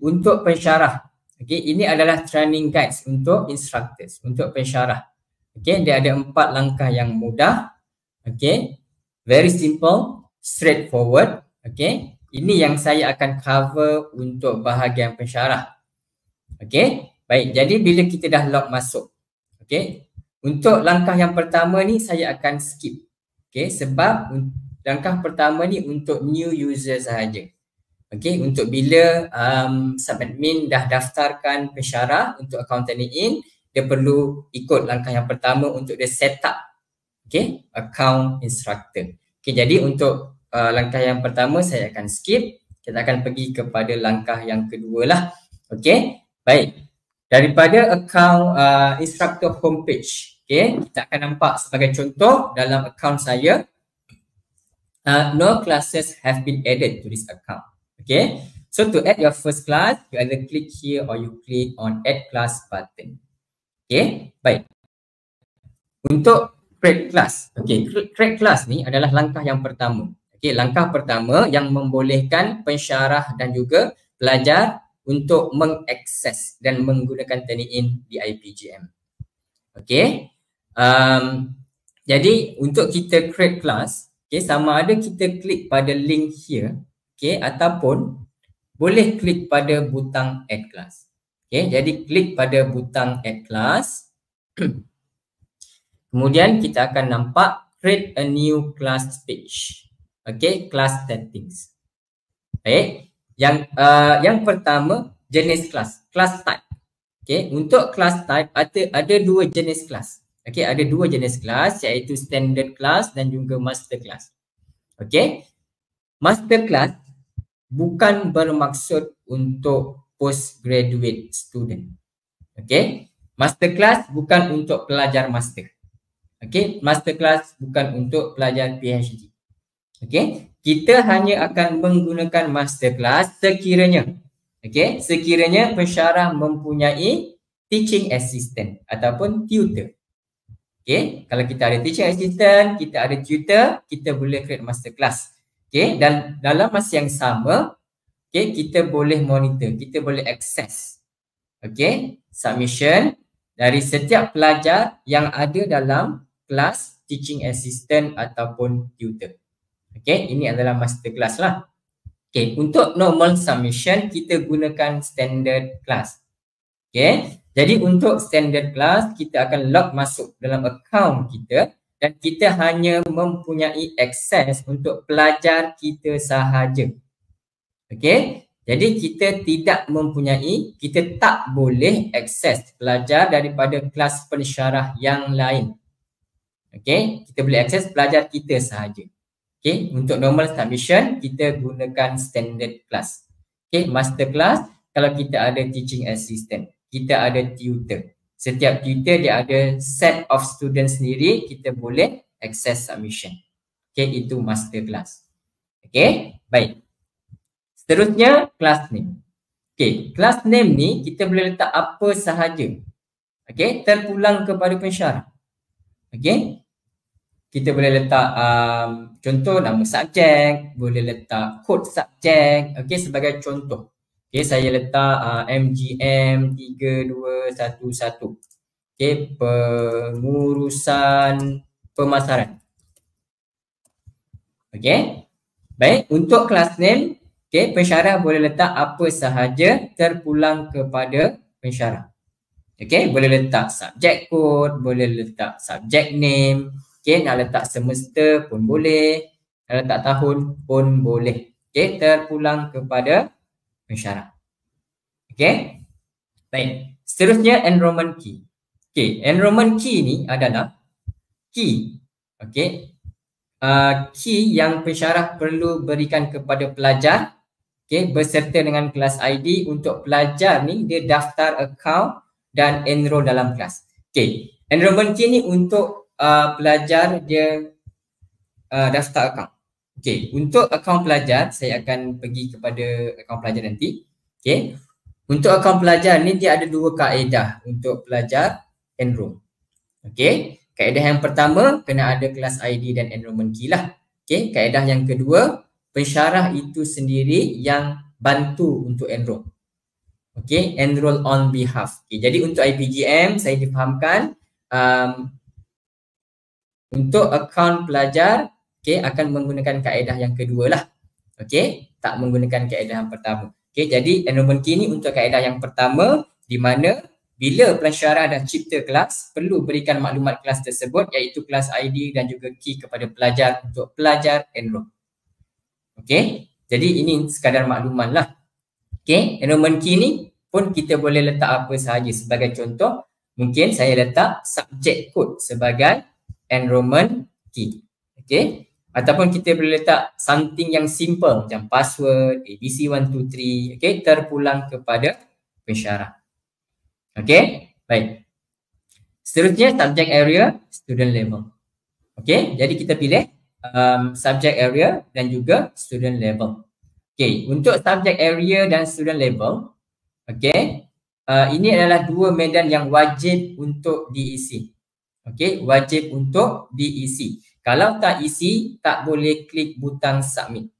untuk pensyarah. Okey, ini adalah training guides untuk instructors, untuk pensyarah. Okey, dia ada 4 langkah yang mudah. Okey, very simple, straightforward. Okey, ini yang saya akan cover untuk bahagian pensyarah. Okey, baik. Jadi bila kita dah log masuk, okey, untuk langkah yang pertama ni saya akan skip. Okey, sebab langkah pertama ni untuk new user sahaja. Okey, untuk bila subadmin dah daftarkan pensyarah untuk akaun Turnitin, dia perlu ikut langkah yang pertama untuk dia set up, okey, account instructor. Okey, jadi untuk langkah yang pertama saya akan skip. Kita akan pergi kepada langkah yang kedua lah. Okey, baik. Daripada account instructor homepage, okey, kita akan nampak sebagai contoh dalam account saya, no classes have been added to this account. Okay, so to add your first class, you either click here or you click on add class button. Okay, baik. Untuk create class, okay, create class ni adalah langkah yang pertama. Okay, langkah pertama yang membolehkan pensyarah dan juga pelajar untuk mengakses dan menggunakan Turnitin di IPGM. Okay, jadi untuk kita create class, okay, sama ada kita klik pada link here, okay, ataupun boleh klik pada butang add class. Okay, jadi klik pada butang add class. Kemudian kita akan nampak create a new class page. Okay, class settings. Baik, yang pertama jenis class, class type. Okay, untuk class type ada 2 jenis class. Okay, ada 2 jenis class iaitu standard class dan juga master class. Okay, master class bukan bermaksud untuk postgraduate student. Okay, master class bukan untuk pelajar master. Okay, master class bukan untuk pelajar PhD. Okay, kita hanya akan menggunakan master class sekiranya, okay, sekiranya pensyarah mempunyai teaching assistant ataupun tutor. Okay, kalau kita ada teaching assistant, kita ada tutor, kita boleh create master class. Okay, dan dalam masa yang sama, okay, kita boleh monitor, kita boleh access, okay, submission dari setiap pelajar yang ada dalam kelas teaching assistant ataupun tutor. Okay, ini adalah master class lah. Okay, untuk normal submission kita gunakan standard class. Okay, jadi untuk standard class kita akan log masuk dalam account kita dan kita hanya mempunyai akses untuk pelajar kita sahaja. Okay, jadi kita tak boleh akses pelajar daripada kelas pensyarah yang lain. Okay, kita boleh akses pelajar kita sahaja. Okay, untuk normal submission kita gunakan standard class. Okay, master class kalau kita ada teaching assistant, kita ada tutor. Setiap tutor dia ada set of students sendiri, kita boleh access submission. Okay, itu master class. Okay, baik. Seterusnya class name. Okay, class name ni kita boleh letak apa sahaja. Okay, terpulang kepada pensyarah. Okay, kita boleh letak contoh nama subjek, boleh letak kod subjek, okay, sebagai contoh. Okay, saya letak MGM 3211. Okay, pengurusan pemasaran. Okay, baik, untuk class name, okay, pensyarah boleh letak apa sahaja terpulang kepada pensyarah. Okay, boleh letak subject code, boleh letak subject name. Okay, nak letak semester pun boleh, nak letak tahun pun boleh. Okay, terpulang kepada pensyarah. Okay, baik. Seterusnya enrollment key. Okay, enrollment key ni adalah key. Okay, key yang pensyarah perlu berikan kepada pelajar. Okay, berserta dengan kelas ID untuk pelajar ni dia daftar account dan enroll dalam kelas. Okay, enrollment key ni untuk pelajar dia daftar account. Okay, untuk akaun pelajar saya akan pergi kepada akaun pelajar nanti. Okay, untuk akaun pelajar ni dia ada 2 kaedah untuk pelajar enroll. Okay, kaedah yang pertama kena ada kelas ID dan enrollment key lah. Okay, kaedah yang kedua pensyarah itu sendiri yang bantu untuk enroll. Okay, enroll on behalf. Okay, jadi untuk IPGM saya difahamkan untuk akaun pelajar akan menggunakan kaedah yang kedua lah. Tak menggunakan kaedah yang pertama. Jadi enrollment key ni untuk kaedah yang pertama, di mana bila pensyarah dah cipta kelas, perlu berikan maklumat kelas tersebut iaitu kelas ID dan juga key kepada pelajar untuk pelajar enroll. Jadi ini sekadar makluman lah. Enrollment key ni pun kita boleh letak apa sahaja. Sebagai contoh, mungkin saya letak subject code sebagai enrollment key. Ataupun kita boleh letak something yang simple macam password, ABC123, terpulang kepada pensyarah. Baik. Seterusnya subject area, student level. Jadi kita pilih subject area dan juga student level. Untuk subject area dan student level, ini adalah dua medan yang wajib untuk diisi. Wajib untuk diisi. Kalau tak isi, tak boleh klik butang submit.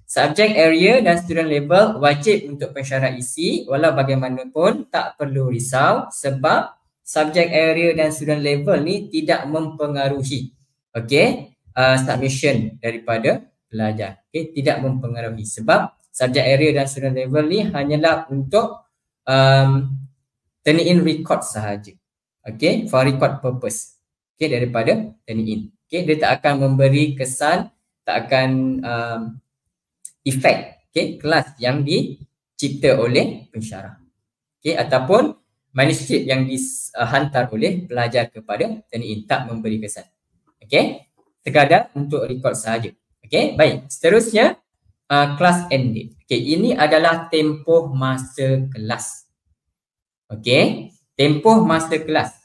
Subject area dan student level wajib untuk pensyarah isi, walau bagaimanapun tak perlu risau sebab subject area dan student level ni tidak mempengaruhi submission daripada pelajar. Tidak mempengaruhi sebab subject area dan student level ni hanyalah untuk turn in record sahaja. For record purpose. Daripada turn in. Dia tak akan memberi kesan, tak akan efek kelas yang dicipta oleh pensyarah. Ataupun manuskrip yang dihantar oleh pelajar kepada turn in, tak memberi kesan. Sekadar untuk record sahaja. Baik. Seterusnya class end date. Ini adalah tempoh masa kelas. Tempoh masa kelas.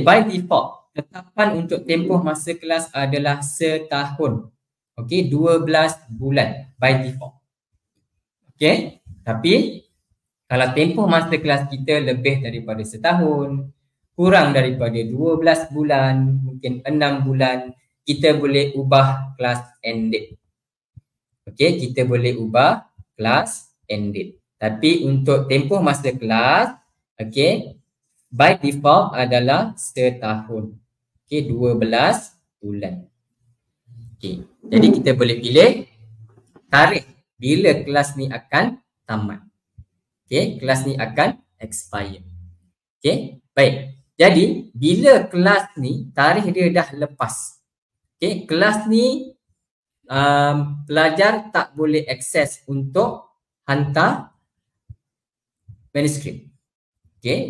By default, tetapan untuk tempoh masa kelas adalah setahun. 12 bulan by default. Tapi kalau tempoh masa kelas kita lebih daripada setahun, kurang daripada 12 bulan, mungkin 6 bulan, kita boleh ubah class end date. Kita boleh ubah class end date. Tapi untuk tempoh masa kelas, by default adalah setahun. 12 bulan. Jadi kita boleh pilih tarikh bila kelas ni akan tamat. Kelas ni akan expire. Baik. Jadi bila kelas ni tarikh dia dah lepas. Kelas ni pelajar tak boleh akses untuk hantar manuskrip.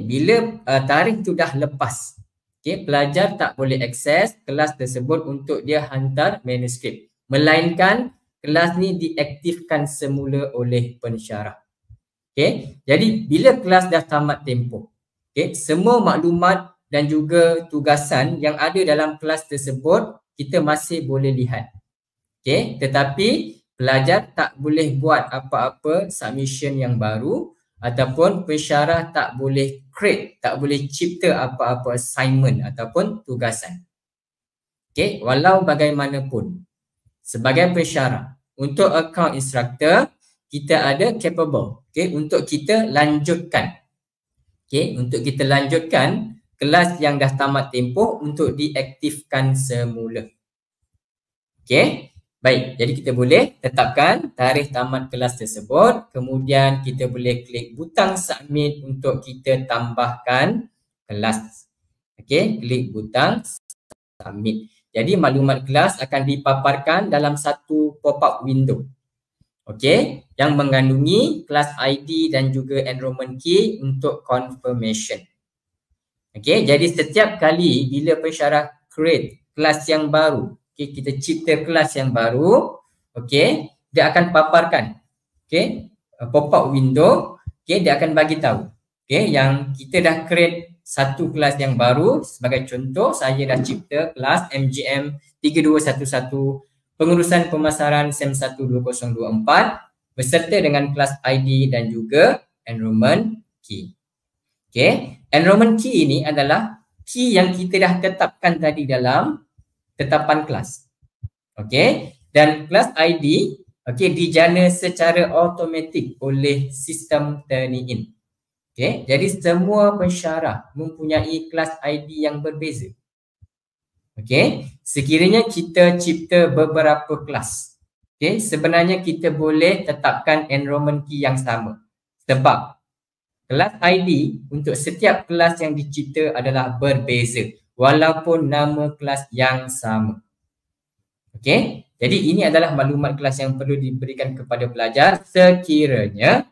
Bila tarikh tu dah lepas, pelajar tak boleh akses kelas tersebut untuk dia hantar manuskrip, melainkan kelas ni diaktifkan semula oleh pensyarah. Jadi bila kelas dah tamat tempoh, semua maklumat dan juga tugasan yang ada dalam kelas tersebut kita masih boleh lihat. Tetapi pelajar tak boleh buat apa-apa submission yang baru, ataupun pensyarah tak boleh create, tak boleh cipta apa-apa assignment ataupun tugasan. Walau bagaimanapun, sebagai pensyarah, untuk account instructor, kita ada capable, untuk kita lanjutkan. Untuk kita lanjutkan kelas yang dah tamat tempoh untuk diaktifkan semula. Baik, jadi kita boleh tetapkan tarikh tamat kelas tersebut, kemudian kita boleh klik butang submit untuk kita tambahkan kelas. Klik butang submit. Jadi maklumat kelas akan dipaparkan dalam satu pop-up window. Yang mengandungi kelas ID dan juga enrollment key untuk confirmation. Jadi setiap kali bila pensyarah create kelas yang baru, kita cipta kelas yang baru, dia akan paparkan pop-up window, dia akan bagi tahu yang kita dah create satu kelas yang baru. Sebagai contoh, saya dah cipta kelas MGM 3211 pengurusan pemasaran SEM 1 2024 beserta dengan kelas ID dan juga enrollment key. Enrollment key ini adalah key yang kita dah tetapkan tadi dalam tetapan kelas. Dan kelas ID okey, dijana secara automatik oleh sistem Turnitin. Okey, jadi semua pensyarah mempunyai kelas ID yang berbeza. Okey, sekiranya kita cipta beberapa kelas, okey, sebenarnya kita boleh tetapkan enrollment key yang sama. Sebab kelas ID untuk setiap kelas yang dicipta adalah berbeza walaupun nama kelas yang sama. Okey, jadi ini adalah maklumat kelas yang perlu diberikan kepada pelajar sekiranya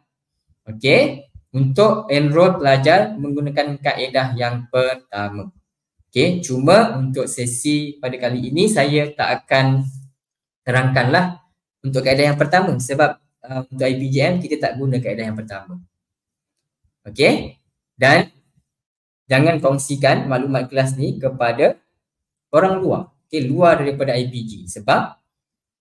untuk enroll pelajar menggunakan kaedah yang pertama. Okey, cuma untuk sesi pada kali ini saya tak akan terangkanlah untuk kaedah yang pertama sebab untuk IPJM kita tak guna kaedah yang pertama. Okey, dan jangan kongsikan maklumat kelas ni kepada orang luar, luar daripada IPG sebab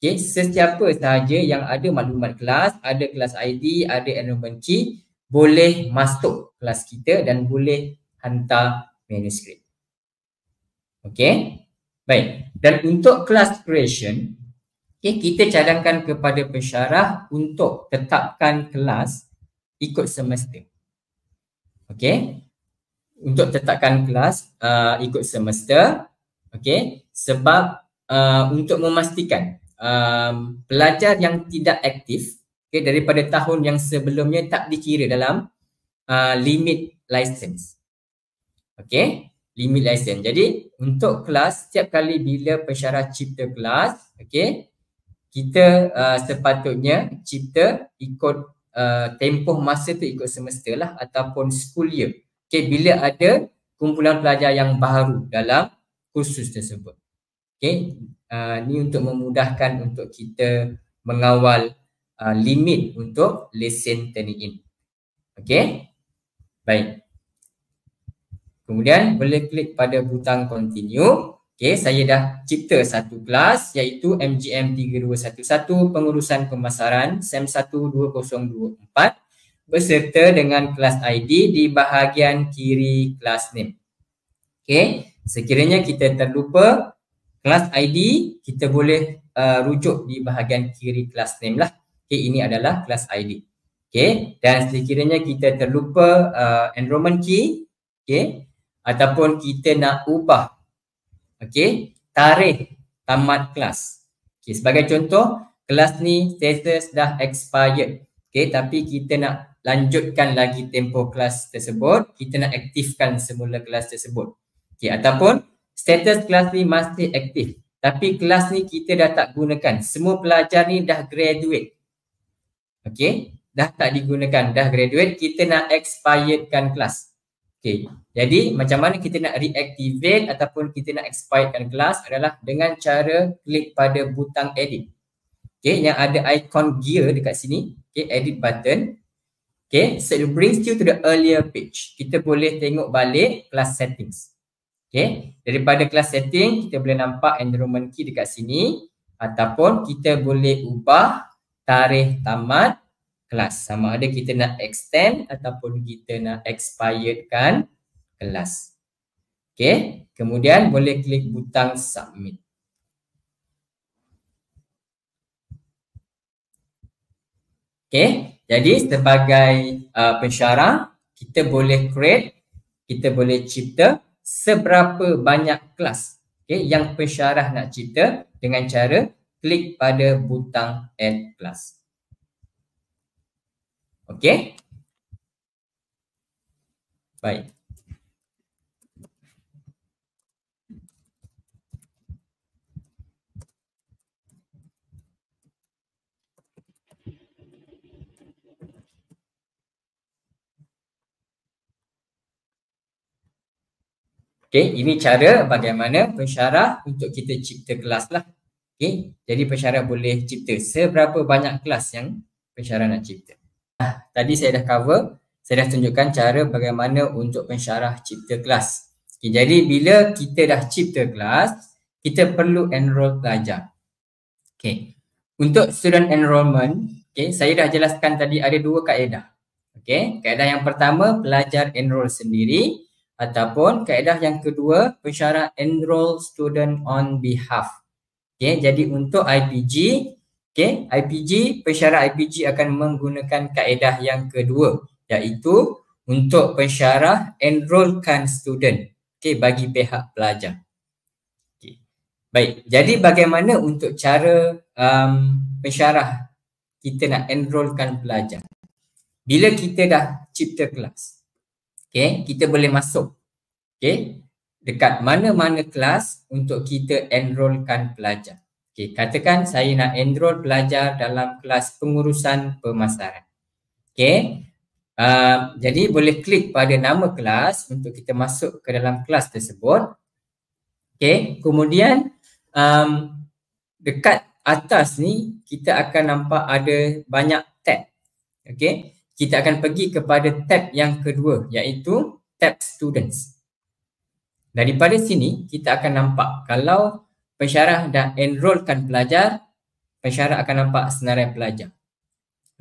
sesiapa sahaja yang ada maklumat kelas, ada kelas ID, ada enrollment key boleh masuk kelas kita dan boleh hantar manuskrip. Okey, baik. Dan untuk kelas creation, kita cadangkan kepada pensyarah untuk tetapkan kelas ikut semester. Okey, untuk tetapkan kelas ikut semester, okey, sebab untuk memastikan pelajar yang tidak aktif daripada tahun yang sebelumnya tak dikira dalam limit license. Okey, limit license. Jadi untuk kelas, setiap kali bila pensyarah cipta kelas, okey, kita sepatutnya cipta ikut tempoh masa tu ikut semester lah ataupun school year. Okey, bila ada kumpulan pelajar yang baru dalam kursus tersebut. Okey, ni untuk memudahkan untuk kita mengawal limit untuk lesen Turnitin. Okey, baik. Kemudian boleh klik pada butang continue. Okey, saya dah cipta satu kelas iaitu MGM 3211 pengurusan pemasaran SEM 1 2024 beserta dengan kelas ID di bahagian kiri kelas name. Okey, sekiranya kita terlupa kelas ID, kita boleh rujuk di bahagian kiri kelas name lah. Okey, ini adalah kelas ID. Okey, dan sekiranya kita terlupa enrollment key, okey, ataupun kita nak ubah tarikh tamat kelas. Okey, sebagai contoh, kelas ni status dah expired. Okey, tapi kita nak lanjutkan lagi tempoh kelas tersebut, kita nak aktifkan semula kelas tersebut. Okey, ataupun status kelas ni masih aktif, tapi kelas ni kita dah tak gunakan. Semua pelajar ni dah graduate. Okey, dah tak digunakan, dah graduate, kita nak expiredkan kelas. Okey, jadi macam mana kita nak reactivate ataupun kita nak expiredkan kelas adalah dengan cara klik pada butang edit. Okey, yang ada icon gear dekat sini, okey, edit button. Okey, so it brings you to the earlier page. Kita boleh tengok balik kelas settings. Okey, daripada kelas setting kita boleh nampak enrollment key dekat sini ataupun kita boleh ubah tarikh tamat kelas, sama ada kita nak extend ataupun kita nak expiredkan kelas. Okey, kemudian boleh klik butang submit. Okey, jadi sebagai pensyarah kita boleh create, kita boleh cipta seberapa banyak kelas yang pensyarah nak cipta dengan cara klik pada butang add class. Okey, baik. Okey, ini cara bagaimana pensyarah untuk kita cipta kelas lah. Okey, jadi pensyarah boleh cipta seberapa banyak kelas yang pensyarah nak cipta. Tadi saya dah cover, saya dah tunjukkan cara bagaimana untuk pensyarah cipta kelas. Okay, jadi bila kita dah cipta kelas, kita perlu enroll pelajar. Okay, untuk student enrollment, okay, saya dah jelaskan tadi ada dua kaedah. Okay, kaedah yang pertama pelajar enroll sendiri ataupun kaedah yang kedua pensyarah enroll student on behalf. Okay, jadi untuk IPG, Okay, IPG, pensyarah IPG akan menggunakan kaedah yang kedua, iaitu untuk pensyarah enrolkan student, okay, bagi pihak pelajar. Okay. Baik, jadi bagaimana untuk cara pensyarah kita nak enrolkan pelajar? Bila kita dah cipta kelas, okay, kita boleh masuk, okay, dekat mana-mana kelas untuk kita enrolkan pelajar. Okay, katakan saya nak enroll pelajar dalam kelas pengurusan pemasaran. Okay, jadi boleh klik pada nama kelas untuk kita masuk ke dalam kelas tersebut. Okay, kemudian dekat atas ni kita akan nampak ada banyak tab. Okay, kita akan pergi kepada tab yang kedua, iaitu tab students. Daripada sini kita akan nampak kalau pensyarah dah enrolkan pelajar, pensyarah akan nampak senarai pelajar.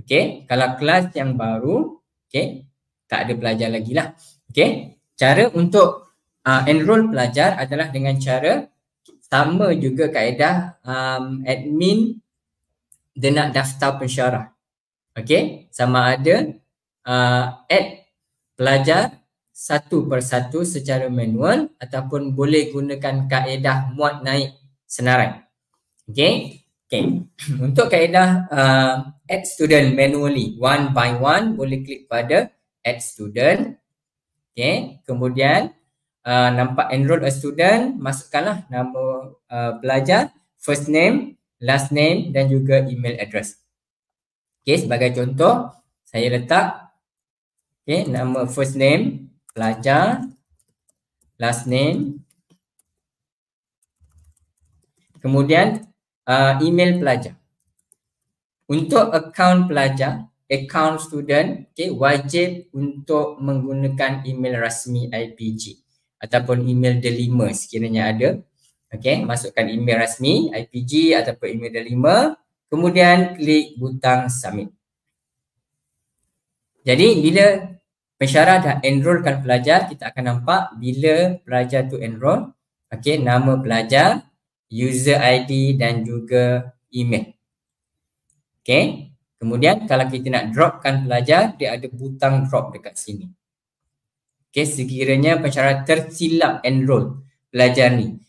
Okey, kalau kelas yang baru, okey, tak ada pelajar lagi lah. Okey, cara untuk enroll pelajar adalah dengan cara sama juga kaedah admin dia nak daftar pensyarah. Okey, sama ada add pelajar satu persatu secara manual ataupun boleh gunakan kaedah muat naik senarai. Okey. Okay. Untuk kaedah add student manually one by one, boleh klik pada add student. Okey. Kemudian nampak enroll a student, masukkanlah nama pelajar, first name, last name dan juga email address. Okey, sebagai contoh saya letak nama first name pelajar, last name, kemudian email pelajar. Untuk akaun pelajar, akaun student, wajib untuk menggunakan email rasmi IPG ataupun email delima sekiranya ada. Masukkan email rasmi IPG ataupun email delima, kemudian klik butang submit. Jadi bila pensyarah dah enrolkan pelajar, kita akan nampak bila pelajar tu enroll, nama pelajar, user ID dan juga email. Kemudian kalau kita nak dropkan pelajar, dia ada butang drop dekat sini. Sekiranya pensyarah tersilap enroll pelajar ni,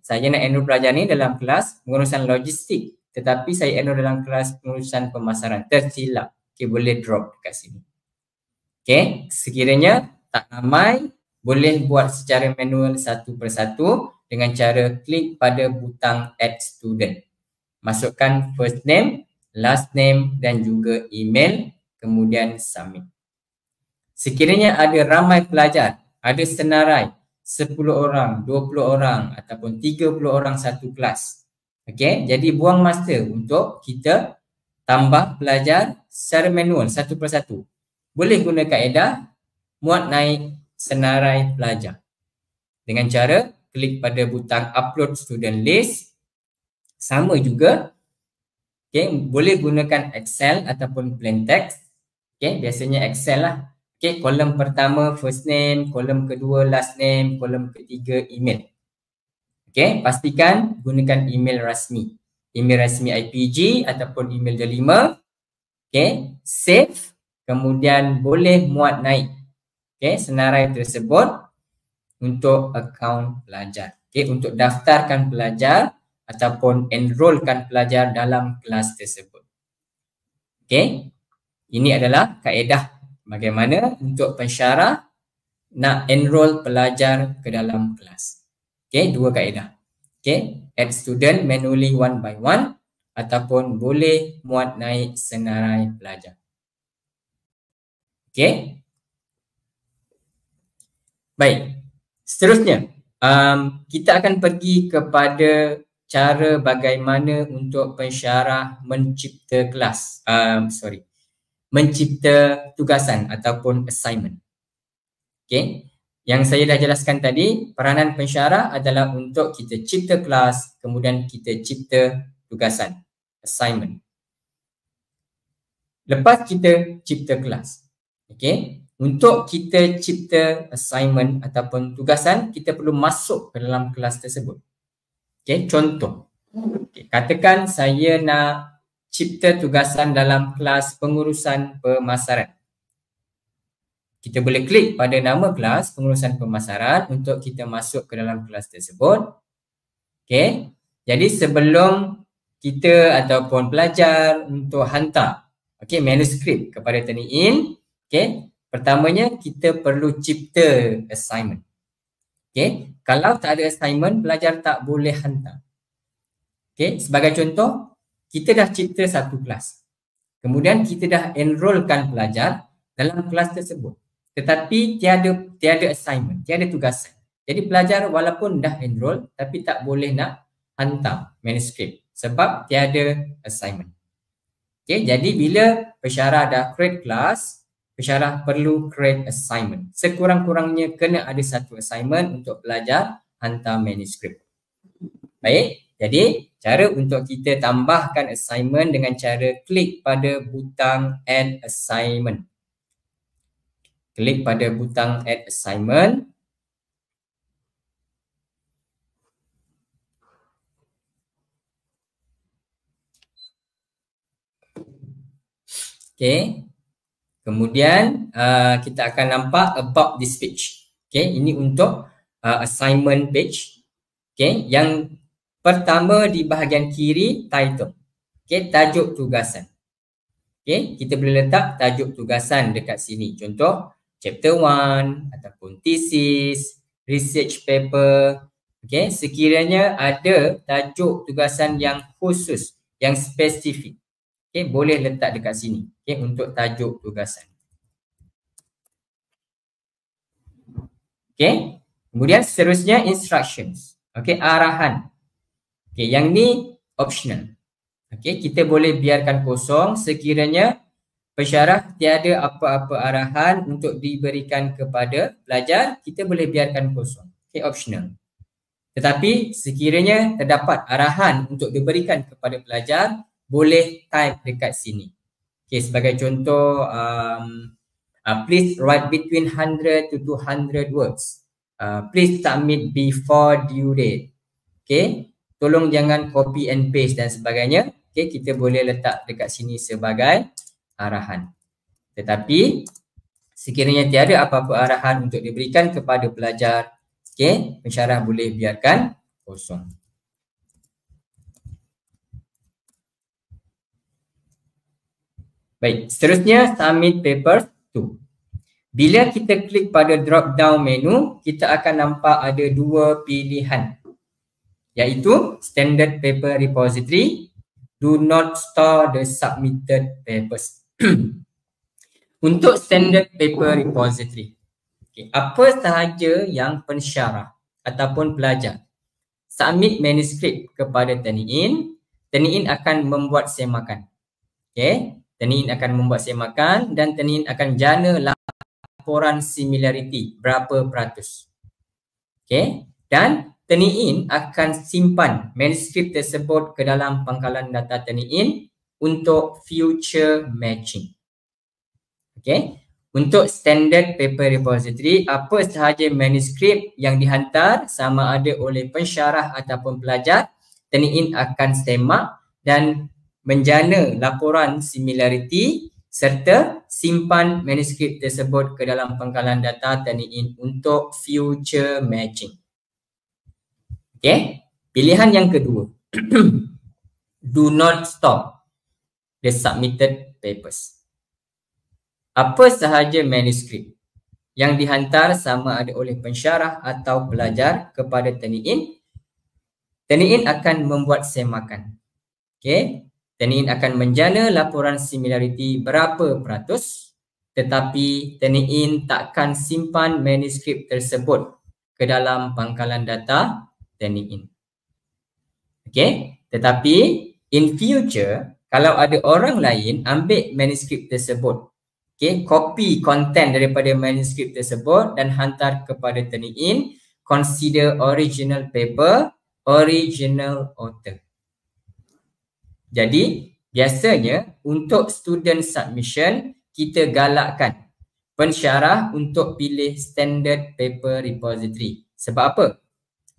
saya nak enroll pelajar ni dalam kelas pengurusan logistik, tetapi saya enroll dalam kelas pengurusan pemasaran, tersilap, boleh drop dekat sini. Sekiranya tak ramai, boleh buat secara manual satu persatu dengan cara klik pada butang add student. Masukkan first name, last name dan juga email, kemudian submit. Sekiranya ada ramai pelajar, ada senarai 10 orang, 20 orang ataupun 30 orang satu kelas. Jadi buang masa untuk kita tambah pelajar secara manual satu persatu. Boleh guna kaedah muat naik senarai pelajar dengan cara klik pada butang upload student list. Sama juga, boleh gunakan Excel ataupun plain text. Biasanya Excel lah. Kolom pertama first name, kolom kedua last name, kolom ketiga email. Pastikan gunakan email rasmi. Email rasmi IPG ataupun email delima. Save. Kemudian boleh muat naik senarai tersebut untuk akaun pelajar. Untuk daftarkan pelajar ataupun enrolkan pelajar dalam kelas tersebut. Ini adalah kaedah bagaimana untuk pensyarah nak enroll pelajar ke dalam kelas. Dua kaedah. Add student manually one by one ataupun boleh muat naik senarai pelajar. Baik. Seterusnya, kita akan pergi kepada cara bagaimana untuk pensyarah mencipta kelas. Mencipta tugasan ataupun assignment. Yang saya dah jelaskan tadi, peranan pensyarah adalah untuk kita cipta kelas, kemudian kita cipta tugasan, assignment. Lepas kita cipta kelas, untuk kita cipta assignment ataupun tugasan, kita perlu masuk ke dalam kelas tersebut. Contoh, katakan saya nak cipta tugasan dalam kelas pengurusan pemasaran. Kita boleh klik pada nama kelas pengurusan pemasaran untuk kita masuk ke dalam kelas tersebut. Okey. Jadi sebelum kita ataupun pelajar untuk hantar manuskrip kepada Taniin, pertamanya kita perlu cipta assignment. Kalau tak ada assignment, pelajar tak boleh hantar. Sebagai contoh, kita dah cipta satu kelas. Kemudian kita dah enrollkan pelajar dalam kelas tersebut. Tetapi tiada assignment, tiada tugasan. Jadi pelajar walaupun dah enroll tapi tak boleh nak hantar manuskrip sebab tiada assignment. Jadi bila pensyarah dah create kelas, pensyarah perlu create assignment. Sekurang-kurangnya kena ada satu assignment untuk pelajar hantar manuskrip. Baik, jadi cara untuk kita tambahkan assignment dengan cara klik pada butang add assignment. Klik pada butang add assignment. Kemudian kita akan nampak about this page. Ini untuk assignment page. Yang pertama di bahagian kiri title. Tajuk tugasan. Kita boleh letak tajuk tugasan dekat sini. Contoh chapter 1 ataupun thesis, research paper. Sekiranya ada tajuk tugasan yang khusus, yang spesifik, boleh letak dekat sini untuk tajuk tugasan. Kemudian seterusnya instructions. Arahan. Yang ni optional. Kita boleh biarkan kosong sekiranya pensyarah tiada apa-apa arahan untuk diberikan kepada pelajar, kita boleh biarkan kosong. Optional. Tetapi sekiranya terdapat arahan untuk diberikan kepada pelajar, boleh type dekat sini. Sebagai contoh, please write between 100 to 200 words. Please submit before due date. Tolong jangan copy and paste dan sebagainya. Kita boleh letak dekat sini sebagai arahan. Tetapi sekiranya tiada apa-apa arahan untuk diberikan kepada pelajar, pensyarah boleh biarkan kosong. Baik, seterusnya submit paper 2. Bila kita klik pada drop down menu, kita akan nampak ada dua pilihan, iaitu standard paper repository, do not store the submitted papers. Untuk standard paper repository, apa sahaja yang pensyarah ataupun pelajar submit manuskrip kepada Taniin, Taniin akan membuat semakan. Taniin akan membuat semakan dan Taniin akan jana laporan similarity berapa peratus. Dan Taniin akan simpan manuskrip tersebut ke dalam pangkalan data Taniin untuk future matching. Untuk standard paper repository, apa sahaja manuskrip yang dihantar sama ada oleh pensyarah ataupun pelajar, Taniin akan semak dan menjana laporan similarity serta simpan manuskrip tersebut ke dalam pangkalan data Taniin untuk future matching. Pilihan yang kedua, do not stop the submitted papers. Apa sahaja manuskrip yang dihantar sama ada oleh pensyarah atau pelajar kepada Taniin, Taniin akan membuat semakan. Taniin akan menjana laporan similarity berapa peratus, tetapi Taniin takkan simpan manuskrip tersebut ke dalam pangkalan data Taniin. Tetapi in future, kalau ada orang lain ambil manuskrip tersebut, copy content daripada manuskrip tersebut dan hantar kepada Taniin, consider original paper, original author. Jadi biasanya untuk student submission, kita galakkan pensyarah untuk pilih standard paper repository. Sebab apa?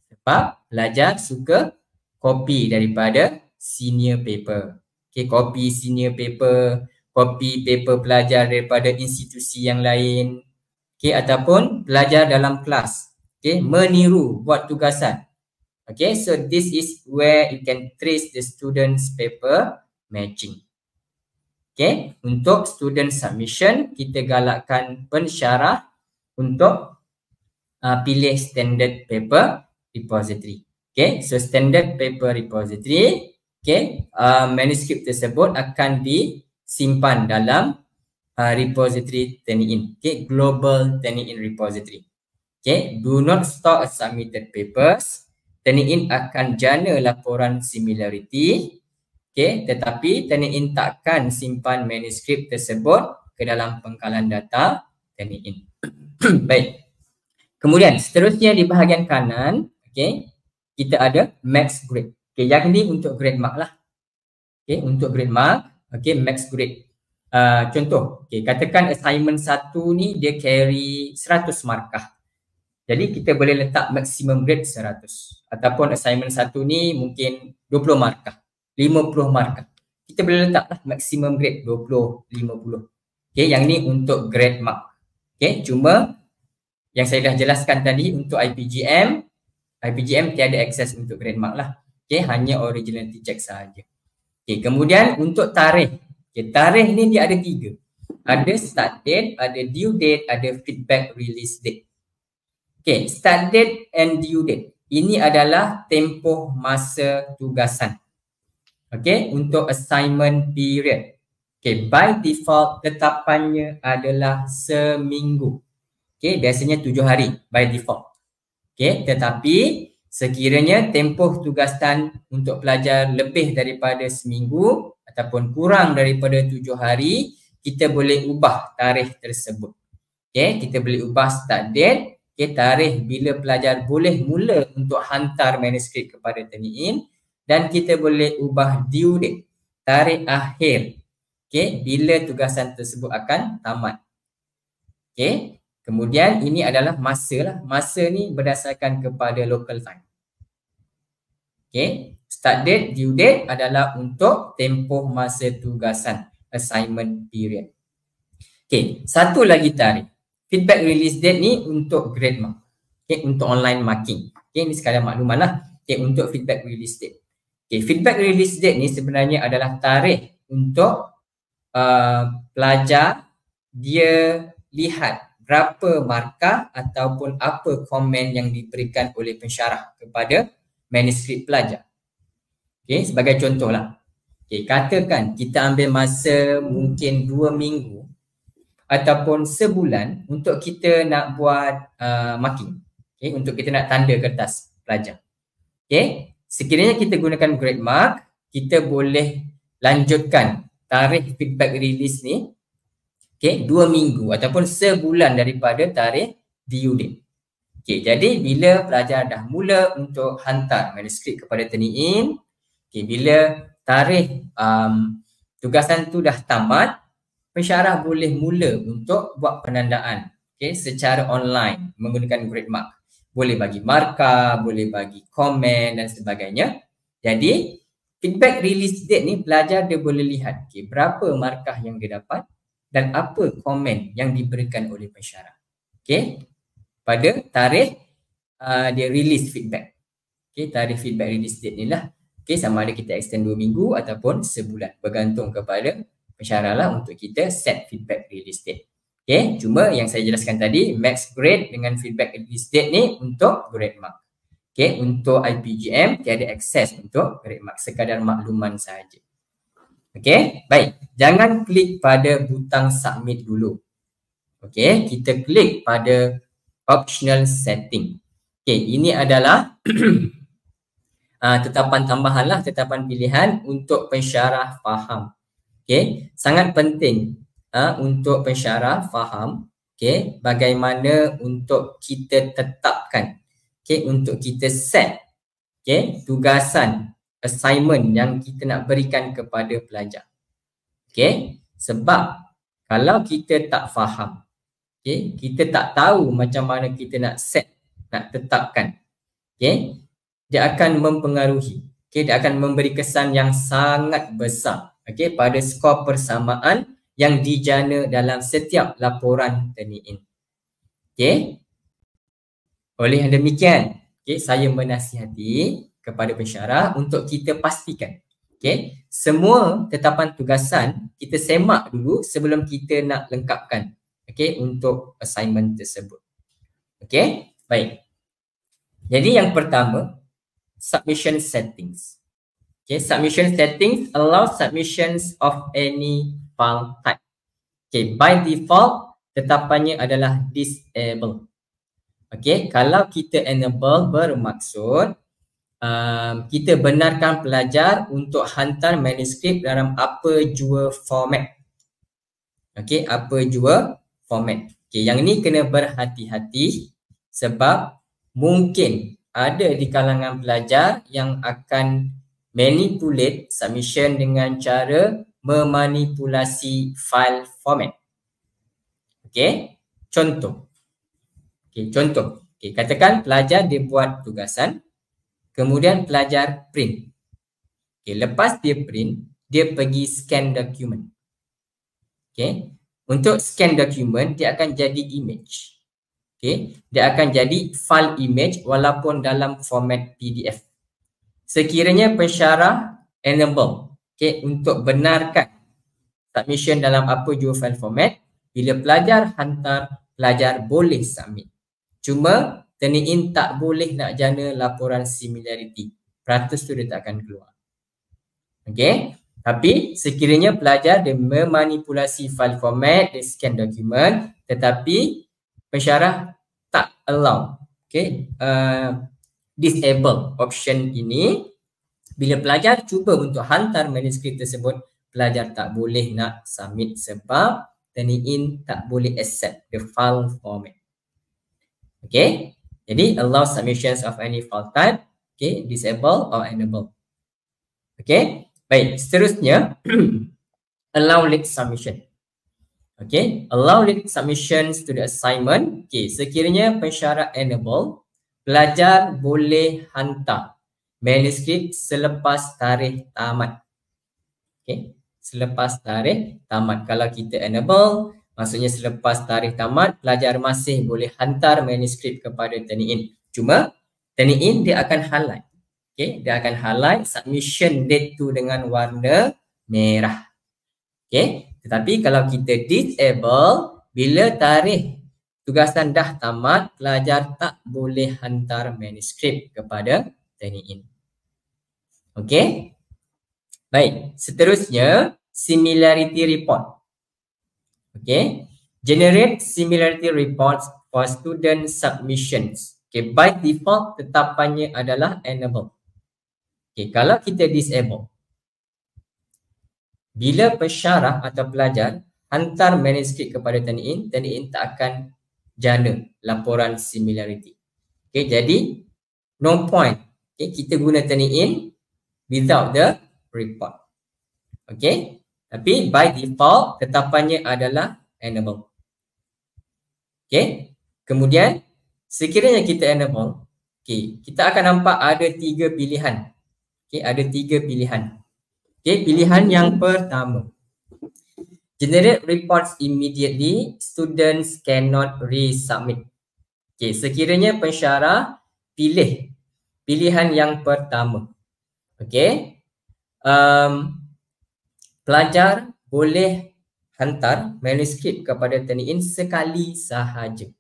Sebab pelajar suka copy daripada senior paper. Okay, copy senior paper, copy paper pelajar daripada institusi yang lain, okay, ataupun pelajar dalam kelas, okay, meniru buat tugasan. Okay, so this is where you can trace the students paper matching. Okay, untuk student submission, kita galakkan pensyarah untuk pilih standard paper repository. Okay, so standard paper repository, okay, manuskrip tersebut akan disimpan dalam repository Turnitin, okay, global Turnitin repository. Okay, do not store submitted papers. Turnitin akan jana laporan similarity, okay, tetapi Turnitin takkan simpan manuskrip tersebut ke dalam pengkalan data Turnitin. Baik. Kemudian seterusnya di bahagian kanan, okay, kita ada max grade. Okay, yang ni untuk grade mark lah. Okay, untuk grade mark, okay, max grade. Contoh, okay, katakan assignment 1 ni dia carry 100 markah. Jadi kita boleh letak maximum grade 100. Ataupun assignment 1 ni mungkin 20 markah, 50 markah. Kita boleh letak lah maximum grade 20, 50. Okay, yang ni untuk grade mark. Okay, cuma yang saya dah jelaskan tadi untuk IPGM tiada akses untuk grade mark lah. Okay, hanya originality check sahaja. Okay, kemudian untuk tarikh. Okay, tarikh ni dia ada 3. Ada start date, ada due date, ada feedback release date. Okay, start date and due date. Ini adalah tempoh masa tugasan. Okay, untuk assignment period. Okay, by default tetapannya adalah seminggu. Okay, biasanya 7 hari by default. Okay, tetapi sekiranya tempoh tugasan untuk pelajar lebih daripada seminggu ataupun kurang daripada 7 hari, kita boleh ubah tarikh tersebut. Okay, kita boleh ubah start date, okay, tarikh bila pelajar boleh mula untuk hantar manuskrip kepada Turnitin, dan kita boleh ubah due date, tarikh akhir, okay, bila tugasan tersebut akan tamat. Okay. Kemudian ini adalah masa lah. Masa ni berdasarkan kepada local time. Okay. Start date, due date adalah untuk tempoh masa tugasan, assignment period. Okay. Satu lagi tarikh. Feedback release date ni untuk grade mark. Okay. Untuk online marking. Okay. Ini sekadar makluman lah. Okay. Untuk feedback release date. Okay. Feedback release date ni sebenarnya adalah tarikh untuk pelajar dia lihat berapa markah ataupun apa komen yang diberikan oleh pensyarah kepada manuskrip pelajar. Okay, sebagai contoh lah. Okay, katakan kita ambil masa mungkin 2 minggu ataupun sebulan untuk kita nak buat marking. Okay, untuk kita nak tanda kertas pelajar. Okay, sekiranya kita gunakan grade mark, kita boleh lanjutkan tarikh feedback release ni, okay, 2 minggu ataupun sebulan daripada tarikh due date. Okay, jadi bila pelajar dah mula untuk hantar manuskrip kepada Turnitin, okay, bila tarikh tugasan tu dah tamat, pensyarah boleh mula untuk buat penandaan, okay, secara online menggunakan grade mark. Boleh bagi markah, boleh bagi komen dan sebagainya. Jadi feedback release date ni pelajar dia boleh lihat, okay, berapa markah yang dia dapat dan apa komen yang diberikan oleh pensyarah. Okay, pada tarikh dia release feedback. Okay, tarikh feedback release date ni lah. Okay, sama ada kita extend 2 minggu ataupun sebulan. Bergantung kepada pensyarah lah untuk kita set feedback release date. Okay, cuma yang saya jelaskan tadi, max grade dengan feedback release date ni untuk grade mark. Okay, untuk IPGM tiada akses untuk grade mark. Sekadar makluman sahaja. Okay, baik. Jangan klik pada butang submit dulu. Okay, kita klik pada optional setting. Okay, ini adalah tetapan tambahan lah, tetapan pilihan untuk pensyarah faham. Okay, sangat penting untuk pensyarah faham, okay, bagaimana untuk kita tetapkan, okay, untuk kita set, okay, tugasan assignment yang kita nak berikan kepada pelajar. Okay, sebab kalau kita tak faham, okay, kita tak tahu macam mana kita nak set, nak tetapkan, okay, dia akan mempengaruhi, okay, dia akan memberi kesan yang sangat besar okey, pada skor persamaan yang dijana dalam setiap laporan turn-in. Okey. Oleh yang demikian, okey, saya menasihati kepada pensyarah untuk kita pastikan, okey, semua tetapan tugasan kita semak dulu sebelum kita nak lengkapkan, okey, untuk assignment tersebut. Okey, baik. Jadi yang pertama, submission settings. Okay, submission settings allow submissions of any file type. Okay, by default tetapannya adalah disable. Okay, kalau kita enable bermaksud kita benarkan pelajar untuk hantar manuskrip dalam apa jua format. Okay, apa jua format. Okay, yang ni kena berhati-hati sebab mungkin ada di kalangan pelajar yang akan manipulate submission dengan cara memanipulasi file format. Okey, contoh. Okey, contoh. Okey, katakan pelajar dia buat tugasan, kemudian pelajar print. Okey, lepas dia print, dia pergi scan dokumen. Okey, untuk scan dokumen dia akan jadi image. Okey, dia akan jadi file image walaupun dalam format PDF. Sekiranya pensyarah enable, okay, untuk benarkan submission dalam apa jua file format, bila pelajar hantar, pelajar boleh submit. Cuma turn-in tak boleh nak jana laporan similarity. Peratus tu dia tak akan keluar. Okay, tapi sekiranya pelajar dia memanipulasi file format, dia scan dokumen, tetapi pensyarah tak allow, okay, disable option ini. Bila pelajar cuba untuk hantar manuskrip tersebut, pelajar tak boleh nak submit sebab turn-in tak boleh accept the file format. Okay, jadi allow submissions of any file type, okay, disable or enable. Okay, baik, seterusnya allow late submission. Okay, allow late submissions to the assignment. Okay, sekiranya pensyarah enable, pelajar boleh hantar manuskrip selepas tarikh tamat. Okay, selepas tarikh tamat. Kalau kita enable, maksudnya selepas tarikh tamat, pelajar masih boleh hantar manuskrip kepada turn-in. Cuma turn-in dia akan highlight. Okay, dia akan highlight submission date tu dengan warna merah. Okay, tetapi kalau kita disable, bila tarikh tugasan dah tamat, pelajar tak boleh hantar manuskrip kepada turn-in. Okay, baik, seterusnya similarity report. Okay, generate similarity reports for student submissions. Okay, by default tetapannya adalah enable. Okay, kalau kita disable, bila pensyarah atau pelajar hantar manuskrip kepada turn-in, turn-in tak akan jana laporan similarity. Okay, jadi no point, okay, kita guna turn-in without the report. Okay, tapi by default tetapannya adalah enable. Okay, kemudian sekiranya kita enable, okay, kita akan nampak ada 3 pilihan. Okay, ada 3 pilihan. Okay, pilihan yang pertama, generate reports immediately, students cannot resubmit. Okay, sekiranya pensyarah pilih pilihan yang pertama, okay, pelajar boleh hantar manuskrip kepada turn-in sekali sahaja.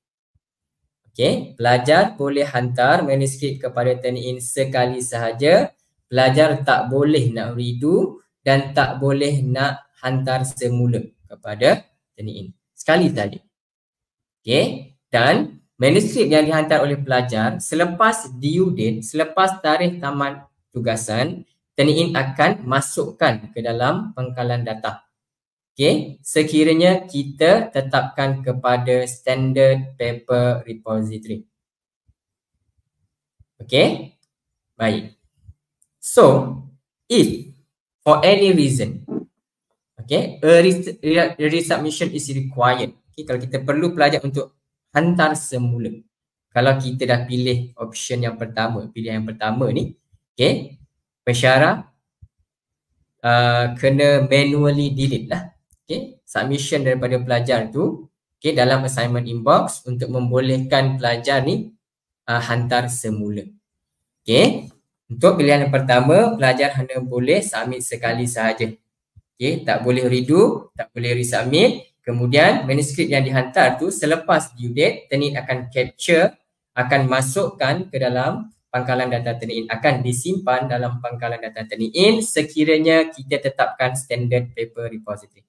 Okay, pelajar boleh hantar manuskrip kepada turn-in sekali sahaja. Pelajar tak boleh nak redo dan tak boleh nak hantar semula kepada turn-in. Sekali saja. Okay, dan manuskrip yang dihantar oleh pelajar selepas due date, selepas tarikh tamat tugasan, turn-in akan masukkan ke dalam pangkalan data. Okay, sekiranya kita tetapkan kepada standard paper repository. Okay, baik. So, if for any reason, okay, a resubmission is required. Okay, kalau kita perlu pelajar untuk hantar semula. Kalau kita dah pilih option yang pertama, pilihan yang pertama ni, okay, pensyarah kena manually delete lah. Okay, submission daripada pelajar tu, okay, dalam assignment inbox untuk membolehkan pelajar ni hantar semula. Okay, untuk pilihan yang pertama, pelajar hanya boleh submit sekali sahaja. Okay, tak boleh redo, tak boleh resubmit. Kemudian manuskrip yang dihantar tu selepas due date, Turnitin akan capture, akan masukkan ke dalam pangkalan data Turnitin, akan disimpan dalam pangkalan data Turnitin sekiranya kita tetapkan standard paper repository.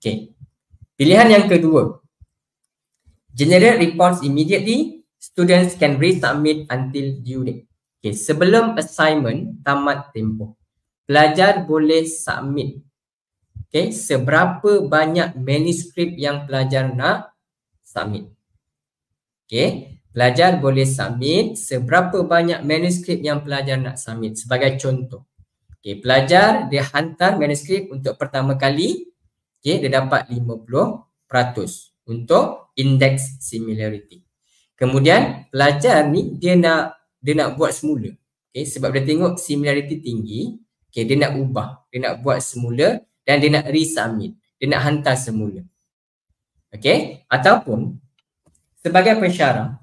Okay. Pilihan yang kedua, generate reports immediately, students can resubmit until due date. Okay. Sebelum assignment tamat tempoh, pelajar boleh submit, okay, seberapa banyak manuskrip yang pelajar nak submit. Okay. Pelajar boleh submit seberapa banyak manuskrip yang pelajar nak submit. Sebagai contoh, okay, pelajar dia hantar manuskrip untuk pertama kali, okay, dia dapat 50% untuk index similarity. Kemudian pelajar ni dia nak buat semula, okay, sebab dia tengok similarity tinggi, okay, dia nak ubah, dia nak buat semula dan dia nak resubmit, dia nak hantar semula. Okay, ataupun sebagai pensyarah,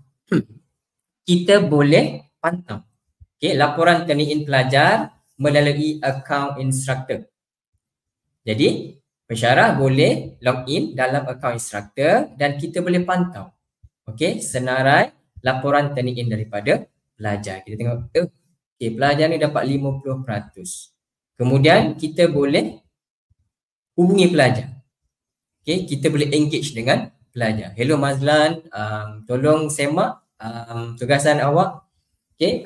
kita boleh pantau, okay, laporan Turnitin pelajar melalui account instructor. Jadi pensyarah boleh login dalam account instructor dan kita boleh pantau, okay, senarai laporan Turnitin daripada pelajar. Kita tengok, okay, pelajar ni dapat 50%. Kemudian kita boleh hubungi pelajar, okay, kita boleh engage dengan pelajar. Hello Mazlan, tolong semak tugasan awak, okay,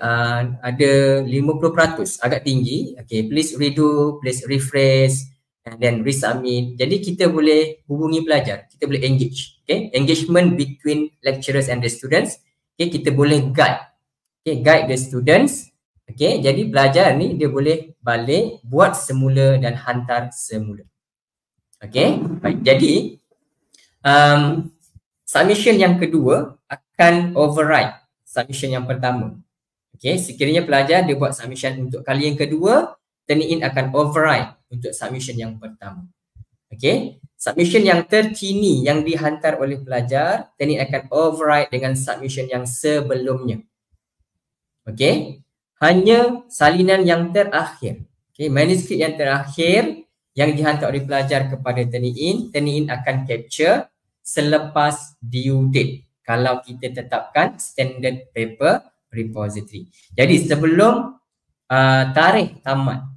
ada 50%, agak tinggi, okay, please redo, please refresh and then resubmit. Jadi kita boleh hubungi pelajar, kita boleh engage, okay, engagement between lecturers and the students, okay, kita boleh guide, okay, guide the students, okay. Jadi pelajar ni dia boleh balik buat semula dan hantar semula. Okay, baik. Jadi submission yang kedua akan override submission yang pertama. Okay, sekiranya pelajar dia buat submission untuk kali yang kedua, Turnitin akan override untuk submission yang pertama. Okay, submission yang terkini yang dihantar oleh pelajar, Turnitin akan override dengan submission yang sebelumnya. Okay, hanya salinan yang terakhir, okay, manuskrip yang terakhir yang dihantar oleh pelajar kepada Turnitin akan capture selepas due date kalau kita tetapkan standard paper repository. Jadi sebelum tarikh tamat,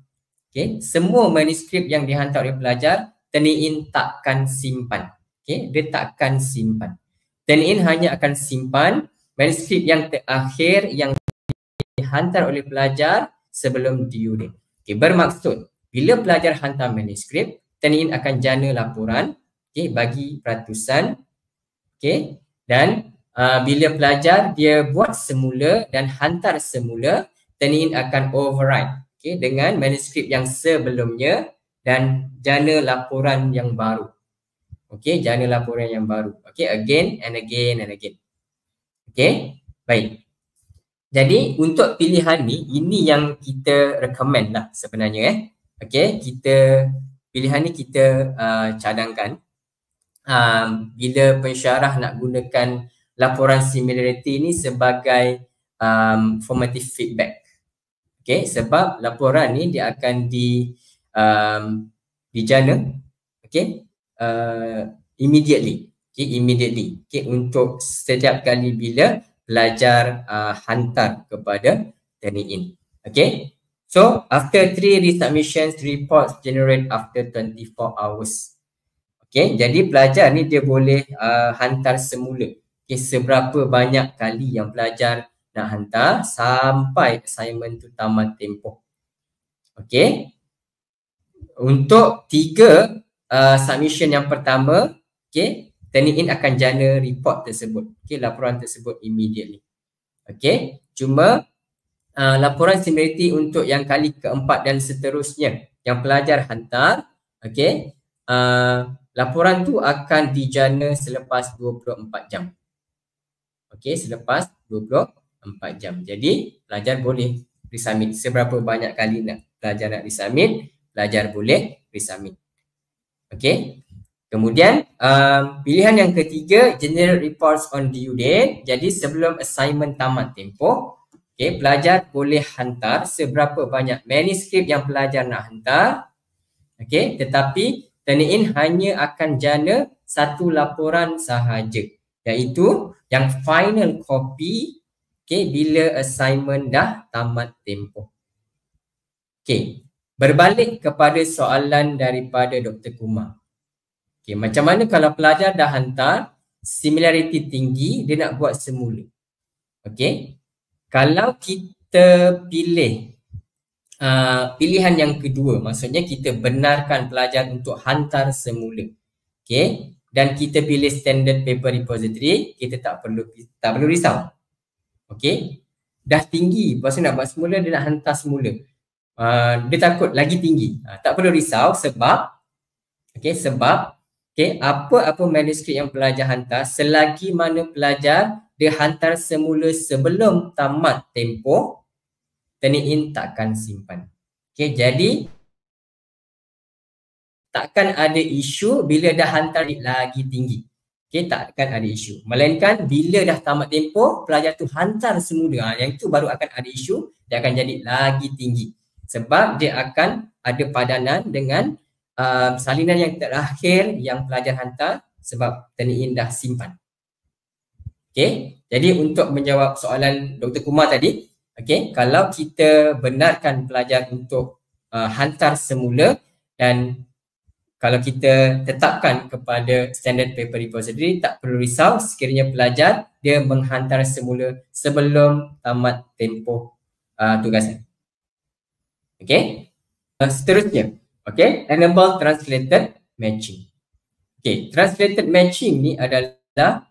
okay, semua manuskrip yang dihantar oleh pelajar Turnitin takkan simpan, okay, dia takkan simpan. Turnitin hanya akan simpan manuskrip yang terakhir yang dihantar oleh pelajar sebelum due date. Okay, bermaksud bila pelajar hantar manuskrip, Turnitin akan jana laporan, okay, bagi peratusan, okay, dan bila pelajar dia buat semula dan hantar semula, Turnitin akan override, okay, dengan manuskrip yang sebelumnya dan jana laporan yang baru. Okay, jana laporan yang baru. Okay, again and again and again. Okay, baik. Jadi untuk pilihan ni, ini yang kita recommend lah sebenarnya. Okay, pilihan ni kita cadangkan bila pensyarah nak gunakan laporan similarity ni sebagai formative feedback. Okay, sebab laporan ni dia akan dijana, okay, immediately, okay, okay, untuk setiap kali bila pelajar hantar kepada Turnitin. Okay, so after 3 resubmissions, reports generate after 24 hours. Okay, jadi pelajar ni dia boleh hantar semula, okay, seberapa banyak kali yang pelajar nak hantar sampai assignment tu tamat tempoh. Okay, untuk 3 submission yang pertama, okay, Turnitin akan jana report tersebut, okay, laporan tersebut immediately. Okay, cuma laporan similarity untuk yang kali keempat dan seterusnya yang pelajar hantar, okay, laporan tu akan dijana selepas 24 jam. Okay, selepas 24 jam. Jadi pelajar boleh resubmit seberapa banyak kali nak pelajar nak resubmit. pelajar boleh resubmit. Okay. Kemudian pilihan yang ketiga, generate reports on due date. Jadi sebelum assignment tamat tempoh, okay, pelajar boleh hantar seberapa banyak manuskrip yang pelajar nak hantar. Okay, tetapi Turnitin hanya akan jana satu laporan sahaja, iaitu yang final copy, okay, bila assignment dah tamat tempoh. Okay, berbalik kepada soalan daripada Dr. Kumar. Okay, macam mana kalau pelajar dah hantar similarity tinggi, dia nak buat semula. Okay, kalau kita pilih pilihan yang kedua, maksudnya kita benarkan pelajar untuk hantar semula. Okay, dan kita pilih standard paper repository, kita tak perlu risau. Okay, dah tinggi, lepas tu nak buat semula, dia nak hantar semula. Dia takut lagi tinggi. Tak perlu risau sebab apa-apa manuskrip yang pelajar hantar, selagi mana pelajar dia hantar semula sebelum tamat tempoh, Turnitin takkan simpan. Okay, jadi takkan ada isu bila dah hantar lagi tinggi. Okay, takkan ada isu. Melainkan bila dah tamat tempoh, pelajar tu hantar semula, yang itu baru akan ada isu, dia akan jadi lagi tinggi. Sebab dia akan ada padanan dengan salinan yang terakhir yang pelajar hantar sebab Turnitin dah simpan. Okay, jadi untuk menjawab soalan Dr. Kumar tadi, okay, kalau kita benarkan pelajar untuk hantar semula dan kalau kita tetapkan kepada standard paper repository, tak perlu risau sekiranya pelajar dia menghantar semula sebelum tamat tempoh tugasan. Okay, seterusnya. Okay, enable translated matching. Okay, translated matching ni adalah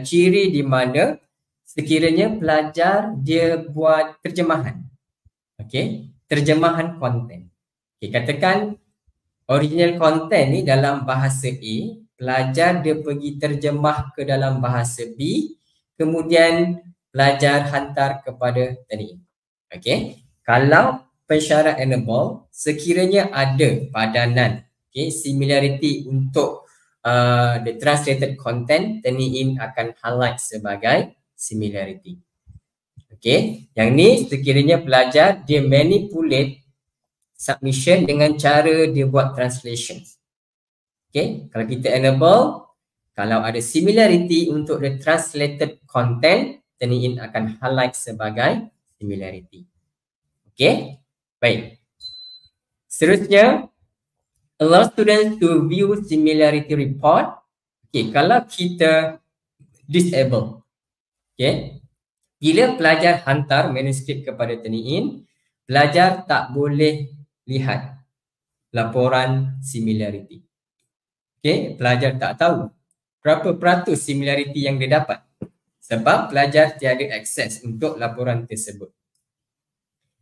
ciri di mana sekiranya pelajar dia buat terjemahan. Okay, terjemahan konten. Okay, katakan original content ni dalam bahasa A, pelajar dia pergi terjemah ke dalam bahasa B, kemudian pelajar hantar kepada Turnitin. Okay, kalau pensyarat enable, sekiranya ada padanan, okay, similarity untuk the translated content, Turnitin akan highlight sebagai similarity. Okay, yang ni sekiranya pelajar dia manipulate submission dengan cara dia buat translation. Okay, kalau kita enable, kalau ada similarity untuk the translated content, Turnitin akan highlight sebagai similarity. Okay. Baik. Seterusnya, allow students to view similarity report. Okay, kalau kita disable, okay, bila pelajar hantar manuskrip kepada Turnitin, pelajar tak boleh lihat laporan similarity. Okay, pelajar tak tahu berapa peratus similarity yang dia dapat sebab pelajar tiada akses untuk laporan tersebut.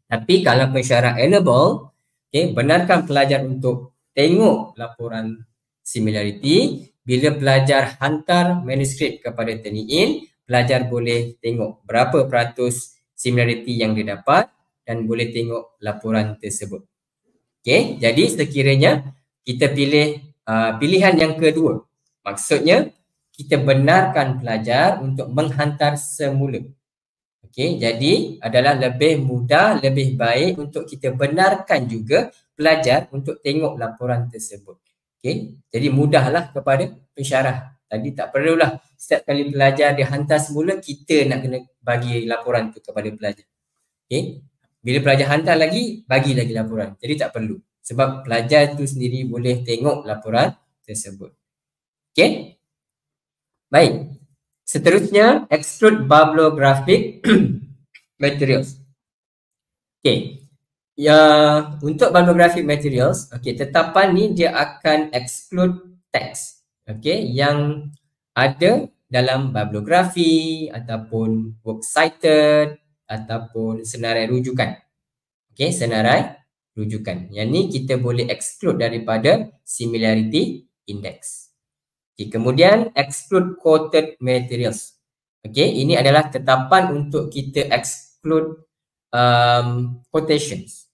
Tapi kalau pensyarat enable, okay, benarkan pelajar untuk tengok laporan similarity. Bila pelajar hantar manuskrip kepada Turnitin, pelajar boleh tengok berapa peratus similarity yang dia dapat dan boleh tengok laporan tersebut. Okay, jadi sekiranya kita pilih pilihan yang kedua, maksudnya kita benarkan pelajar untuk menghantar semula. Okay, jadi adalah lebih mudah, lebih baik untuk kita benarkan juga pelajar untuk tengok laporan tersebut. Okay, jadi mudahlah kepada pensyarah. Tadi tak perlulah setiap kali pelajar dia hantar semula, kita nak kena bagi laporan tu kepada pelajar. Okay, bila pelajar hantar lagi, bagi lagi laporan. Jadi tak perlu. Sebab pelajar tu sendiri boleh tengok laporan tersebut. Okay, baik. Seterusnya, exclude bibliographic materials. Okay, ya, untuk bibliographic materials, okay, tetapan ni dia akan exclude teks, okay, yang ada dalam bibliografi ataupun works cited ataupun senarai rujukan. Okay, senarai rujukan. Yang ni kita boleh exclude daripada similarity index. Okay, kemudian exclude quoted materials. Okay, ini adalah tetapan untuk kita exclude quotations.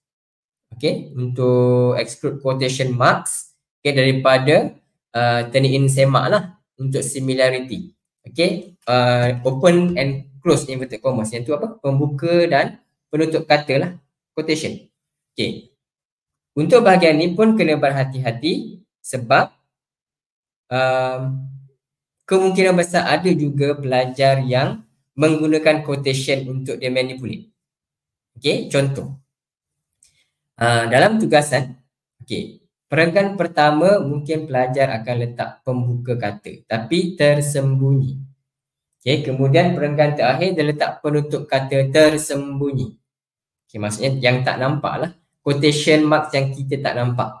Okay, untuk exclude quotation marks, okay, daripada turn in semak lah untuk similarity. Okay, open and close inverted commas, yang tu apa? Pembuka dan penutup kata lah, quotation. Okay, untuk bahagian ni pun kena berhati-hati sebab kemungkinan besar ada juga pelajar yang menggunakan quotation untuk dia manipulate. Okay, contoh. Dalam tugasan, okay, perenggan pertama mungkin pelajar akan letak pembuka kata tapi tersembunyi. Okay, kemudian perenggan terakhir dia letak penutup kata tersembunyi. Okay, maksudnya yang tak nampak lah. Quotation marks yang kita tak nampak.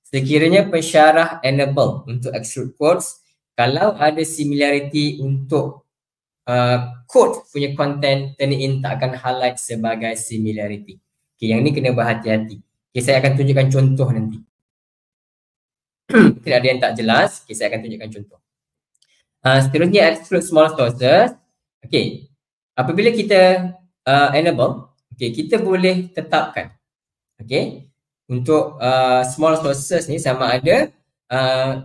Sekiranya pensyarah enable untuk exclude quotes, kalau ada similarity untuk quote punya content, turn in tak akan highlight sebagai similarity. Okay, yang ni kena berhati-hati. Okay, saya akan tunjukkan contoh nanti. Mungkin ada yang tak jelas. Okay, saya akan tunjukkan contoh. Seterusnya exclude small sources. Okay, apabila kita enable, okay, kita boleh tetapkan, okay, untuk small sources ni sama ada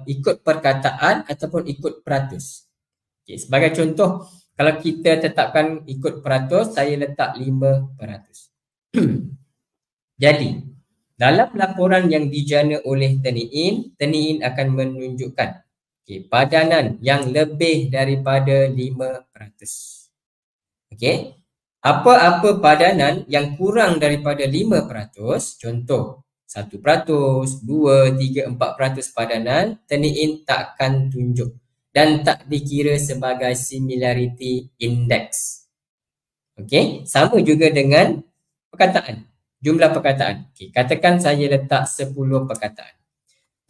ikut perkataan ataupun ikut peratus. Okay, sebagai contoh, kalau kita tetapkan ikut peratus, saya letak 5%. Jadi, dalam laporan yang dijana oleh turn in akan menunjukkan, okay, padanan yang lebih daripada 5%. Okay, apa-apa padanan yang kurang daripada 5%, contoh 1%, 2, 3, 4% padanan, turn in tak akan tunjuk dan tak dikira sebagai similarity index. Okay, sama juga dengan perkataan. Jumlah perkataan. Okay, katakan saya letak 10 perkataan.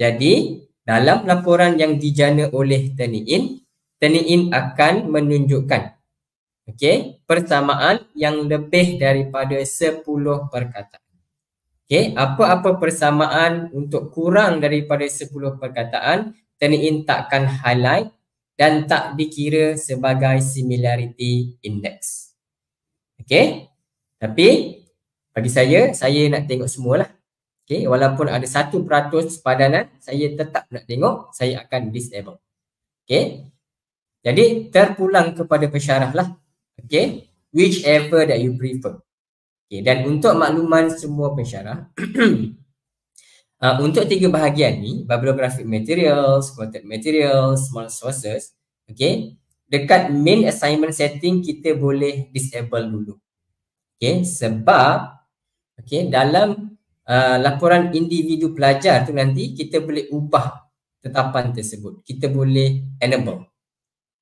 Jadi, dalam laporan yang dijana oleh turn in akan menunjukkan, okay, persamaan yang lebih daripada 10 perkataan. Okay, apa-apa persamaan untuk kurang daripada 10 perkataan, turn in takkan highlight dan tak dikira sebagai similarity index. Okay, tapi bagi saya nak tengok semualah. Okay, walaupun ada 1% padanan, saya tetap nak tengok, saya akan disable. Okay, jadi terpulang kepada pensyarah lah. Okay, whichever that you prefer. Okay, dan untuk makluman semua pensyarah, untuk 3 bahagian ni, bibliographic materials, quoted materials, small sources, okay, dekat main assignment setting kita boleh disable dulu. Okay, sebab okay, dalam laporan individu pelajar tu nanti kita boleh ubah tetapan tersebut. Kita boleh enable.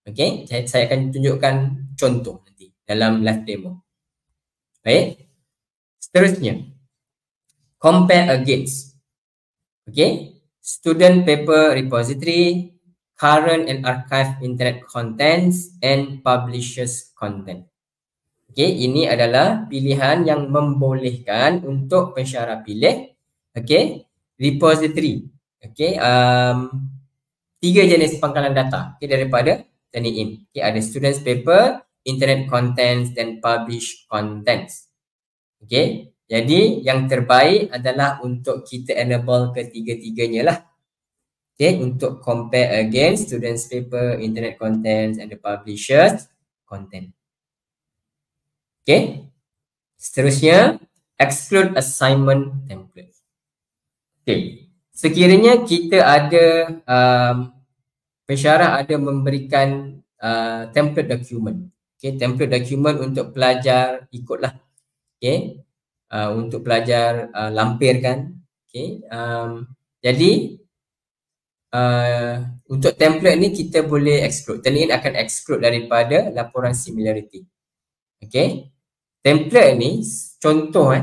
Okay, saya akan tunjukkan contoh nanti dalam live demo. Baik. Seterusnya, compare against. Okay, student paper repository, current and archive internet contents and publishers content. Okay, ini adalah pilihan yang membolehkan untuk pensyarah pilih, okay, repository, okay, 3 jenis pangkalan data, okay, daripada turn in. Okay, ada students paper, internet contents dan publish contents. Okay, jadi yang terbaik adalah untuk kita enable ketiga-tiganya lah. Okay, untuk compare against students paper, internet contents and the publishers content. Okay, seterusnya exclude assignment template. Okay, sekiranya kita ada pensyarah ada memberikan template document. Okay, template document untuk pelajar ikutlah. Okay, untuk pelajar lampirkan. Okay, jadi untuk template ni kita boleh exclude. Turn in akan exclude daripada laporan similarity. Okay, template ni contoh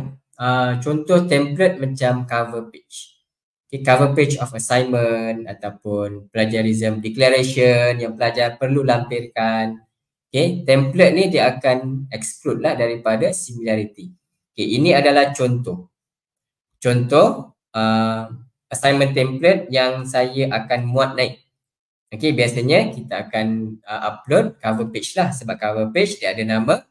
contoh template macam cover page. Okay, cover page of assignment ataupun plagiarism declaration yang pelajar perlu lampirkan. Okay, template ni dia akan exclude lah daripada similarity. Okay, ini adalah contoh. Contoh assignment template yang saya akan muat naik. Okay, biasanya kita akan upload cover page lah sebab cover page dia ada nama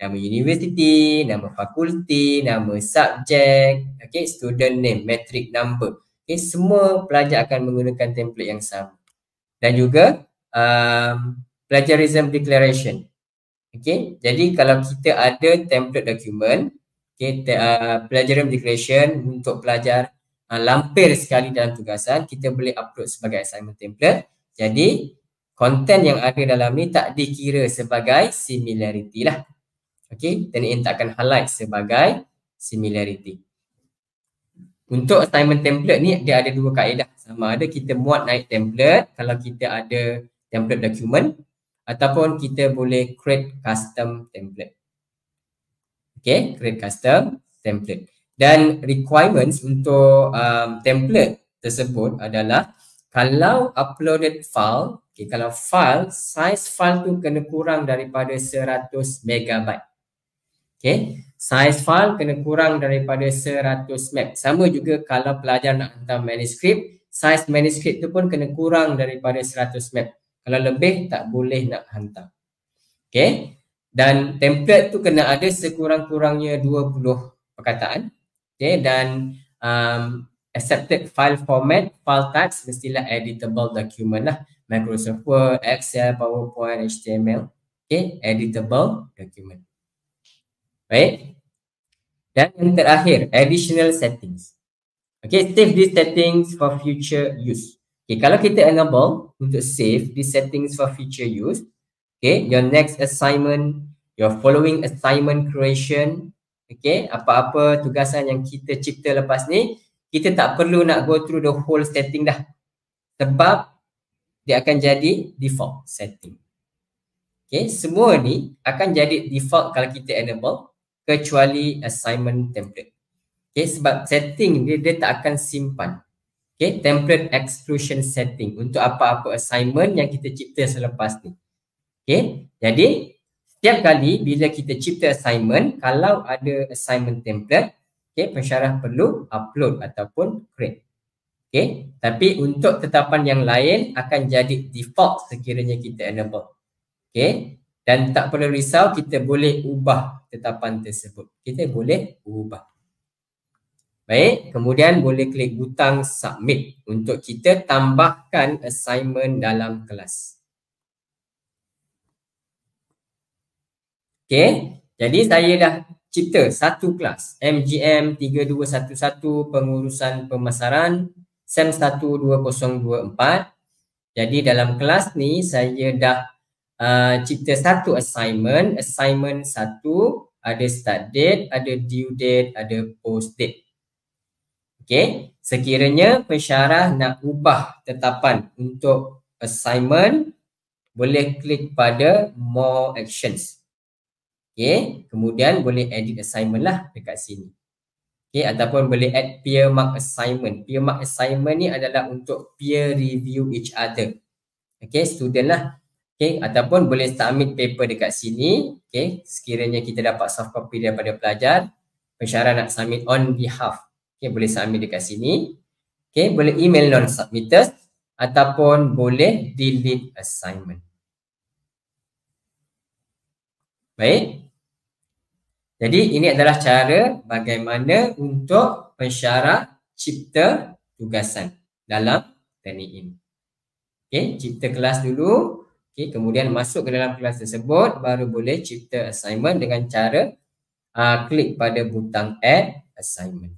nama universiti, nama fakulti, nama subjek, okay, student name, metric number. Okay, semua pelajar akan menggunakan template yang sama. Dan juga plagiarism declaration. Okay, jadi kalau kita ada template dokumen, okay, plagiarism declaration untuk pelajar lampir sekali dalam tugasan, kita boleh upload sebagai assignment template. Jadi konten yang ada dalam ni tak dikira sebagai similarity lah. Okay, dan ini akan highlight sebagai similarity. Untuk assignment template ni dia ada dua kaedah. Sama ada kita muat naik template kalau kita ada template dokumen, ataupun kita boleh create custom template. Okay, create custom template. Dan requirements untuk template tersebut adalah kalau uploaded file, okay, kalau size file tu kena kurang daripada 100 megabyte. Okay, size file kena kurang daripada 100 MB. Sama juga kalau pelajar nak hantar manuskrip, size manuskrip tu pun kena kurang daripada 100 MB. Kalau lebih tak boleh nak hantar. Okay, dan template tu kena ada sekurang-kurangnya 20 perkataan. Okay, dan accepted file format, file types mestilah editable document lah. Microsoft Word, Excel, PowerPoint, HTML. Okay, editable document. Baik. Dan yang terakhir, additional settings. Okay, save these settings for future use. Okay, kalau kita enable untuk save these settings for future use, okay, your next assignment, your following assignment creation, okay, apa-apa tugasan yang kita cipta lepas ni, kita tak perlu nak go through the whole setting dah. Sebab dia akan jadi default setting. Okay, semua ni akan jadi default kalau kita enable, kecuali assignment template. Okay, sebab setting dia tak akan simpan. Okay, template exclusion setting untuk apa-apa assignment yang kita cipta selepas ni. Okay, jadi setiap kali bila kita cipta assignment, kalau ada assignment template, okay, pensyarah perlu upload ataupun create. Okay, tapi untuk tetapan yang lain akan jadi default sekiranya kita enable. Okay, dan tak perlu risau, kita boleh ubah tetapan tersebut. Kita boleh ubah. Baik, kemudian boleh klik butang submit untuk kita tambahkan assignment dalam kelas. Okay, jadi saya dah cipta satu kelas MGM 3211 pengurusan pemasaran SEM 1 2024. Jadi dalam kelas ni saya dah cipta satu assignment. Assignment 1 ada start date, ada due date, ada post date. Okay, sekiranya pensyarah nak ubah tetapan untuk assignment, boleh klik pada more actions. Okay, kemudian boleh edit assignment lah dekat sini. Okay, ataupun boleh add peer mark assignment. Peer mark assignment ni adalah untuk peer review each other. Okay, student lah. Okay, ataupun boleh submit paper dekat sini. Okay, sekiranya kita dapat soft copy daripada pelajar, pensyarah nak submit on behalf. Okay, boleh submit dekat sini. Okay, boleh email non-submitters ataupun boleh delete assignment. Baik. Jadi ini adalah cara bagaimana untuk pensyarah cipta tugasan dalam teknik ini. Okay, cipta kelas dulu. Okay, kemudian masuk ke dalam kelas tersebut, baru boleh cipta assignment dengan cara klik pada butang add assignment.